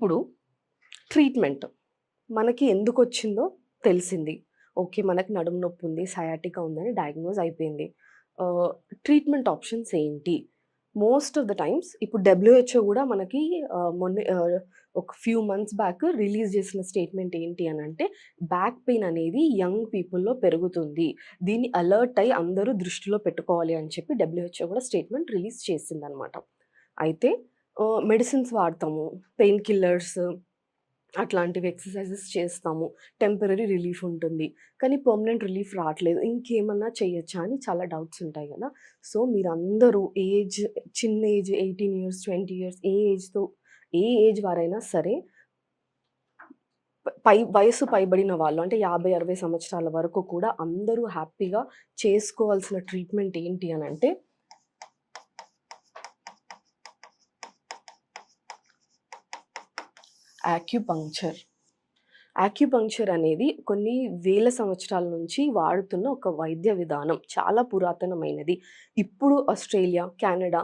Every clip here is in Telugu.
ఇప్పుడు ట్రీట్మెంట్ మనకి ఎందుకొచ్చిందో తెలిసింది. ఓకే. మనకి నడుము నొప్పి ఉంది, సయాటికా ఉందని డయాగ్నోజ్ అయిపోయింది. ట్రీట్మెంట్ ఆప్షన్స్ ఏంటి? మోస్ట్ ఆఫ్ ద టైమ్స్ ఇప్పుడు డబ్ల్యూహెచ్ఓ గూడా మనకి ఒక ఫ్యూ మంత్స్ బ్యాక్ రిలీజ్ చేసిన స్టేట్మెంట్ ఏంటి అనంటే, బ్యాక్ పెయిన్ అనేది యంగ్ పీపుల్‌లో పెరుగుతుంది. దీన్ని అలర్ట్ అయ్యి అందరూ దృష్టిలో పెట్టుకోవాలి అని చెప్పి డబ్ల్యూహెచ్ఓ గూడా స్టేట్మెంట్ రిలీజ్ చేసిందనమాట. అయితే మెడిసిన్స్ వాడతాము. పెయిన్ కిల్లర్స్ అట్లాంటివి ఎక్సర్‌సైజెస్ చేస్తాము. టెంపరరీ రిలీఫ్ ఉంటుంది. కానీ పర్మనెంట్ రిలీఫ్ రాట్లేదు. ఇంకేమన్నా చేయొచ్చా అని చాలా డౌట్స్ ఉంటాయి గదా! సో, మీరందరూ చిన్న ఏజ్ 18 ఇయర్స్, 20 ఇయర్స్ ఏ ఏజ్ వారైనా సరే వయస్సు పైబడిన వాళ్ళు అంటే 50, 60 సంవత్సరాల వరకు కూడా అందరూ హ్యాపీగా చేసుకోవాల్సిన ట్రీట్మెంట్ ఏంటి అనంటే యాక్యుపంక్చర్. యాక్యుపంక్చర్ అనేది కొన్ని వేల సంవత్సరాల నుంచి వాడుతున్న ఒక వైద్య విధానం. చాలా పురాతనమైనది. ఇప్పుడు ఆస్ట్రేలియా, కెనడా,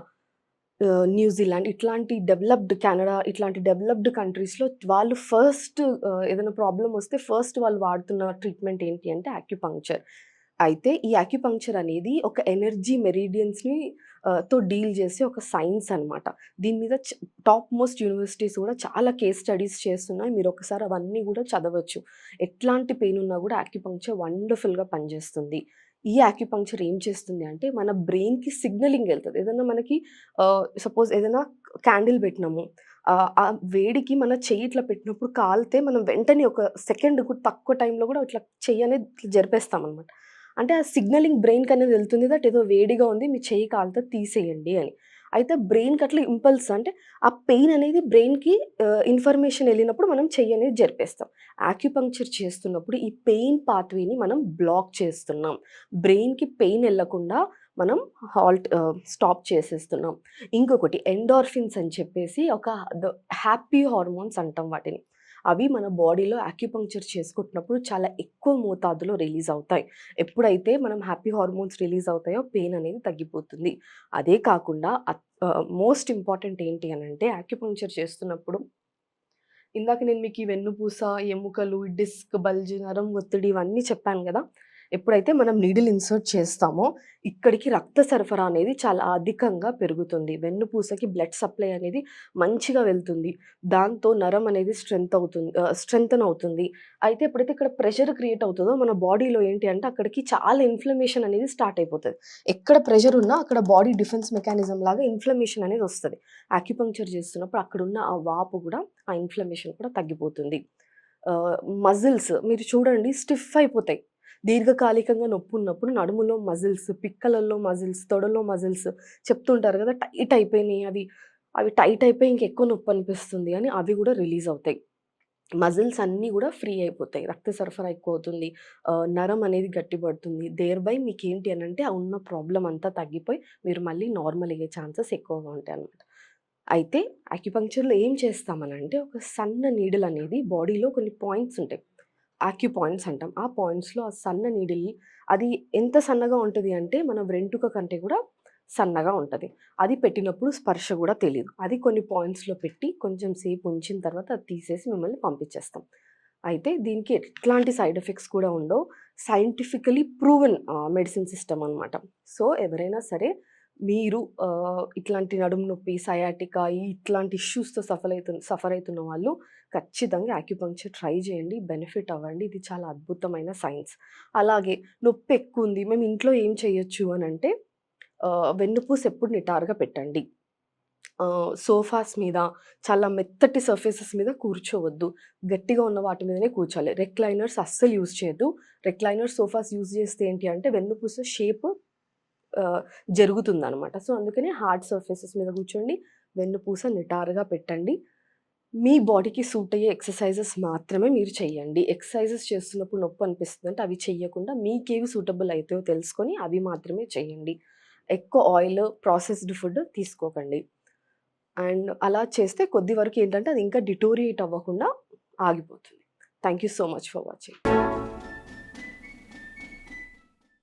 న్యూజిలాండ్ ఇట్లాంటి డెవలప్డ్ కంట్రీస్‌లో వాళ్ళు ఏదైనా ప్రాబ్లమ్ వస్తే వాళ్ళు వాడుతున్న ట్రీట్మెంట్ ఏంటి అంటే యాక్యుపంక్చర్. అయితే ఈ యాక్యుపంక్చర్ అనేది ఒక ఎనర్జీ మెరిడియన్స్‌ని తో డీల్ చేసే ఒక సైన్స్ అనమాట. దీని మీద టాప్ మోస్ట్ యూనివర్సిటీస్ కూడా చాలా కేస్ స్టడీస్ చేస్తున్నాయి. మీరొకసారి అవన్నీ గూడా చదవచ్చు. ఎట్లాంటి పెయిన్ ఉన్నా గూడా యాక్యుపంక్చర్ వండర్‌ఫుల్‌గా పనిచేస్తుంది. ఈ యాక్యుపంక్చర్ ఏం చేస్తుంది అంటే మన బ్రెయిన్‌కి సిగ్నలింగ్ ఎళ్తది. ఏదన్నా మనకి సపోజ్ ఏదైనా క్యాండిల్ పెట్టినాము. ఆ వేడికి మన చెయ్యి ఇట్లా పెట్టినప్పుడు కాలితే మనం వెంటనే ఒక సెకండ్‌కు తక్కువ టైంలో గూడా ఇట్లా చెయ్యి అనేది ఇట్లా జరిపేస్తామనమాట. అంటే ఆ సిగ్నలింగ్ బ్రెయిన్‌కనేది వెళ్తుంది దట్ ఏదో వేడిగా ఉంది మీ చెయ్యి కాలుతది తీసేయండి అని. అయితే బ్రెయిన్‌కి అట్లా ఇంపల్స్ అంటే ఆ పెయిన్ అనేది బ్రెయిన్‌కి ఇన్ఫర్మేషన్ ఎళ్ళినప్పుడు మనం చెయ్యి అనేది జరిపేస్తాం. యాక్యుపంక్చర్ చేస్తున్నప్పుడు ఈ పెయిన్ పాత్‌వేని మనం బ్లాక్ చేస్తున్నాం. బ్రెయిన్‌కి పెయిన్ ఎళ్ళకుండా మనం స్టాప్ చేసేస్తున్నాం. ఇంకొకటి ఎండార్ఫిన్స్ అని చెప్పేసి హ్యాపీ హార్మోన్స్ అంటాం వాటిని. అవి మన బాడీలో యాక్యుపంక్చర్ చేసుకుంటున్నప్పుడు చాలా ఎక్కువ మోతాదులో రిలీజ్ అవుతాయి. ఎప్పుడైతే మనం హ్యాపీ హార్మోన్స్ రిలీజ్ అవుతాయో పెయిన్ అనేది తగ్గిపోతుంది. అదే కాకుండా మోస్ట్ ఇంపార్టెంట్ ఏంటి అనంటే యాక్యుపంక్చర్ చేస్తున్నప్పుడు ఇందాక నేను మీకు ఈ వెన్నుపూస, ఎముకలు, డిస్క్ బల్జ్, నరం ఒత్తిడి ఇవన్నీ చెప్పాను గదా! ఎప్పుడైతే మనం నీడిల్ ఇన్సర్ట్ చేస్తామో ఇక్కడికి రక్త సరఫరా అనేది చాలా అధికంగా పెరుగుతుంది. వెన్నుపూసకి బ్లడ్ సప్లై అనేది మంచిగా వెళ్తుంది. దాంతో నరం అనేది స్ట్రెంథెన్ అవుతుంది. అయితే ఎప్పుడైతే ఇక్కడ ప్రెషర్ క్రియేట్ అవుతదో మన బాడీలో ఏంటి అంటే అక్కడికి చాలా ఇన్‌ఫ్లమేషన్ అనేది స్టార్ట్ అయిపోతది. ఎక్కడ ప్రెషర్ ఉన్నా అక్కడ బాడీ డిఫెన్స్ మెకానిజం లాగా ఇన్‌ఫ్లమేషన్ అనేది వస్తది. యాక్యుపంక్చర్ చేస్తున్నప్పుడు అక్కడున్న ఆ వాపు గూడా, ఆ ఇన్‌ఫ్లమేషన్ కూడా తగ్గిపోతుంది. ఆహ్, మజిల్స్ మీరు చూడండి స్టిఫ్ అయిపోతాయి. దీర్ఘకాలికంగా నొప్పున్నప్పుడు నడుములో మజిల్స్, పిక్కలల్లో మజిల్స్, తొడలో మజిల్స్ చెప్తుంటారు గదా! టైట్ అయిపోయినాయి అవి టైట్ అయిపోయి ఇంకెక్కువ నొప్పనిపిస్తుంది అని అవి గూడా రిలీజ్ అవుతాయి. మజిల్స్ అన్నీ గూడా ఫ్రీ అయిపోతాయి. రక్త సరఫరా ఎక్కువవుతుంది. నరం అనేది గట్టిపడుతుంది. మీకేంటి అనంటే ఆ ఉన్న ప్రాబ్లమ్ అంతా తగ్గిపోయి మీరు మళ్ళీ నార్మల్ అయ్యే ఛాన్సెస్ ఎక్కువగా ఉంటాయన్నమాట. అయితే యాక్యుపంక్చర్‌లో ఏం చేస్తామనంటే ఒక సన్న నీడిల్ అనేది బాడీలో కొన్ని పాయింట్స్ ఉంటాయి. పాయింట్స్ అంటాం. ఆ పాయింట్స్‌లో ఆ సన్న నీడిల్ అది ఎంత సన్నగా ఉంటది అంటే మన వెంట్రుక కంటే కూడా సన్నగా ఉంటది. అది పెట్టినప్పుడు స్పర్శ గూడా తెలీదు. అది కొన్ని పాయింట్స్‌లో పెట్టి కొంచెం సేపు ఉంచిన తర్వాత అది తీసేసి మిమ్మల్ని పంపించేస్తాం. అయితే దీనికి ఎట్లాంటి సైడ్ ఎఫెక్ట్స్ కూడా ఉండవు. సైంటిఫికల్లీ ప్రూవెన్ మెడిసిన్ సిస్టమ్ అనమాట. సో, ఎవరైనా సరే మీరు ఇట్లాంటి నడుము నొప్పి, సయాటికా ఇట్లాంటి ఇష్యూస్‌తో సఫర్ అయితున్న వాళ్ళు ఖచ్చితంగా యాక్యుపంక్చర్ ట్రై చేయండి. బెనిఫిట్ అవ్వండి. ఇది చాలా అద్భుతమైన సైన్స్. అలాగే నొప్పి ఎక్కువుంది. మేము ఇంట్లో ఏం చేయొచ్చు అనంటే వెన్నుపూస ఎప్పుడు నిటారుగా పెట్టండి. సోఫాస్ మీద చాలా మెత్తటి సర్ఫేసెస్ మీద కూర్చోవద్దు. గట్టిగా ఉన్న వాటి మీదనే కూర్చోవాలి. రెక్లైనర్స్ అస్సలు యూజ్ చేయొద్దు. సోఫాస్ యూజ్ చేస్తే ఏంటి అంటే వెన్నుపూస షేప్ ఆహ్, జరుగుతుందనమాట. సో, అందుకని హార్డ్ సర్ఫేసెస్ మీద కూర్చోండి. వెన్నుపూస నిటారుగా పెట్టండి. మీ బాడీకి సూట్ అయ్యే ఎక్సర్‌సైజెస్ మాత్రమే మీరు చెయ్యండి. ఎక్సర్‌సైజెస్ చేస్తున్నప్పుడు నొప్పనిపిస్తుందంటే అవి చెయ్యకుండా మీకేవి సూటబుల్ అయితాయో తెలుసుకొని అవి మాత్రమే చేయండి. ఎక్కువ ఆయిల్, ప్రాసెస్డ్ ఫుడ్ తీసుకోకండి. అండ్ అలా చేస్తే కొద్ది వరకు ఏంటంటే అది ఇంకా డిటోరియేట్ అవ్వకుండా ఆగిపోతుంది. Thank you so much for watching.